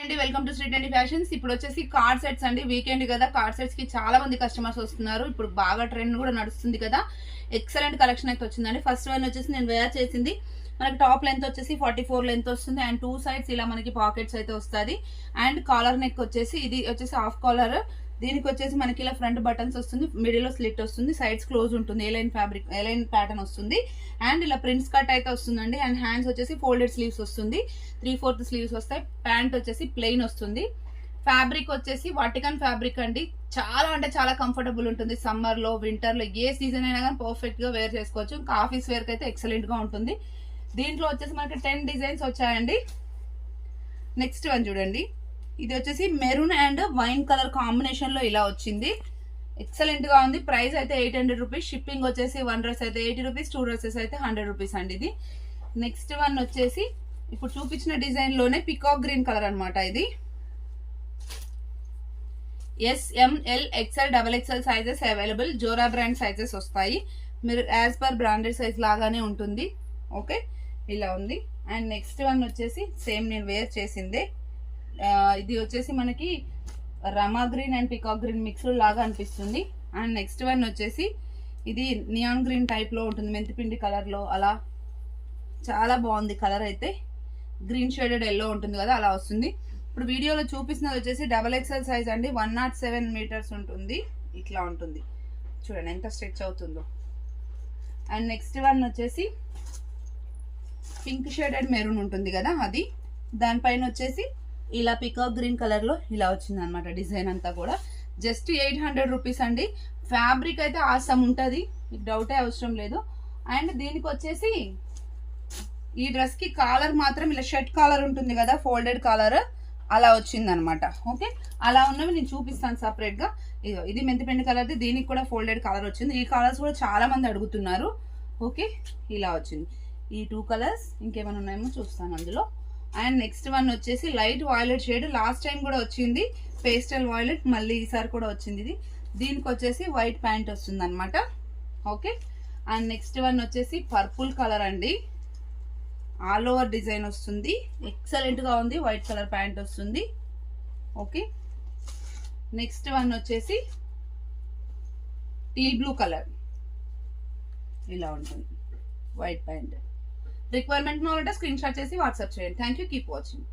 అండి, welcome to Shri trendy fashions. ఇప్పుడు వచ్చేసి కార్డ్ సెట్స్ అండి. వీకెండ్ కదా, కార్డ్ సెట్స్ కి చాలా మంది కస్టమర్స్ వస్తున్నారు. ఇప్పుడు బాగా ట్రెండ్ కూడా నడుస్తుంది కదా. ఎక్సలెంట్ కలెక్షన్ అయితే వచ్చిందండి. ఫస్ట్ వన్ వచ్చేసి నేను వేర్ చేసింది. మనకి టాప్ లెంత్ వచ్చేసి 44 లెంత్ వస్తుంది అండ్ 2 సైడ్స్ ఇలా మనకి పాకెట్స్ అయితే వస్తుంది. అండ్ కాలర్ నెక్ వచ్చేసి ఇది వచ్చేసి హాఫ్ కాలర్. దీనికి వచ్చేసి మనకి ఇలా ఫ్రంట్ బటన్స్ వస్తుంది, మిడిల్ లో స్లిట్ వస్తుంది, సైడ్స్ క్లోజ్ ఉంటుంది, ఏలైన్ ఫ్యాబ్రిక్ ఏలైన్ ప్యాటర్న్ వస్తుంది అండ్ ఇలా ప్రింట్స్ కట్ అయితే వస్తుందండి. అండ్ హ్యాండ్స్ వచ్చేసి ఫోల్డెడ్ స్లీవ్స్ వస్తుంది, 3/4 స్లీవ్స్ వస్తాయి. ప్యాంట్ వచ్చేసి ప్లెయిన్ వస్తుంది. ఫ్యాబ్రిక్ వచ్చేసి వాటికన్ ఫ్యాబ్రిక్ అండి. చాలా అంటే చాలా కంఫర్టబుల్ ఉంటుంది. సమ్మర్ లో, వింటర్ లో, ఏ సీజన్ అయినా కానీ పర్ఫెక్ట్ గా వేర్ చేసుకోవచ్చు. ఇంకా ఆఫీస్ వేర్ కి అయితే ఎక్సలెంట్ గా ఉంటుంది. దీంట్లో వచ్చేసి మనకి 10 డిజైన్స్ వచ్చాయండి. నెక్స్ట్ వన్ చూడండి. ఇది వచ్చేసి maroon and wine colour combination లో ఇలా వచ్చింది. ఎక్సలెంట్ గా ఉంది. ప్రైస్ అయితే 800 రూపీస్. షిప్పింగ్ వచ్చేసి 1 డ్రెస్ అయితే 80 రూపీస్, 2 డ్రెస్సెస్ అయితే 100 రూపీస్ అండి. ఇది నెక్స్ట్ వన్ వచ్చేసి ఇప్పుడు చూపించిన డిజైన్ లోనే పికాక్ గ్రీన్ కలర్ అనమాట. ఇది SML XL XXL sizes available. Zora brand sizes వస్తాయి. మీరు యాజ్ పర్ బ్రాండెడ్ సైజ్ లాగానే ఉంటుంది. ఓకే, ఇలా ఉంది. అండ్ నెక్స్ట్ వన్ వచ్చేసి సేమ్ నేను వేర్ చేసిందే. ఇది వచ్చేసి మనకి Rama green and peacock green mixed లాగా అనిపిస్తుంది. అండ్ నెక్స్ట్ వన్ వచ్చేసి ఇది నియాన్ గ్రీన్ టైప్ లో ఉంటుంది, మెంతిపిండి కలర్ లో. అలా చాలా బాగుంది కలర్ అయితే. గ్రీన్ షేడెడ్ ఎల్లో ఉంటుంది కదా, అలా వస్తుంది. ఇప్పుడు వీడియోలో చూపిస్తున్నది వచ్చేసి XXL సైజ్ అండి. 107 మీటర్స్ ఉంటుంది. ఇట్లా ఉంటుంది చూడండి ఎంత స్ట్రెచ్ అవుతుందో. అండ్ నెక్స్ట్ వన్ వచ్చేసి పింక్ షేడెడ్ మెరూన్ ఉంటుంది కదా, అది. దానిపైన వచ్చేసి ఇలా పికాక్ గ్రీన్ కలర్ లో ఇలా వచ్చింది అనమాట. డిజైన్ అంతా కూడా జస్ట్ 800 రూపీస్ అండి. ఫ్యాబ్రిక్ అయితే ఆసమ్ ఉంటుంది, మీకు డౌటే అవసరం లేదు. అండ్ దీనికి వచ్చేసి ఈ డ్రెస్ కి కాలర్ మాత్రం ఇలా షర్ట్ కాలర్ ఉంటుంది కదా, ఫోల్డెడ్ కాలర్ అలా వచ్చింది అనమాట. ఓకే, అలా ఉన్నవి నేను చూపిస్తాను సపరేట్ గా. ఇది మెంతిపెండి కలర్ది, దీనికి కూడా ఫోల్డెడ్ కలర్ వచ్చింది. ఈ కలర్స్ కూడా చాలా మంది అడుగుతున్నారు. ఓకే, ఇలా వచ్చింది. ఈ 2 కలర్స్ ఇంకేమైనా ఉన్నాయేమో చూస్తాను అందులో. అండ్ నెక్స్ట్ వన్ వచ్చేసి light violet shade. Last time కూడా వచ్చింది పేస్టల్ వాయిలెట్, మళ్ళీ ఈసారి కూడా వచ్చింది ఇది. దీనికి వచ్చేసి వైట్ ప్యాంట్ వస్తుంది అనమాట. ఓకే, అండ్ నెక్స్ట్ వన్ వచ్చేసి పర్పుల్ కలర్ అండి. ఆల్ ఓవర్ డిజైన్ వస్తుంది, ఎక్సలెంట్ గా ఉంది. వైట్ కలర్ ప్యాంట్ వస్తుంది. ఓకే, నెక్స్ట్ వన్ వచ్చేసి టీల్ బ్లూ కలర్ ఇలా ఉంటుంది, వైట్ ప్యాంట్. రిక్వైర్మెంట్ ఉంటే స్క్రీన్ షాట్ చేసి వాట్సాప్ చేయండి. Thank you, keep watching.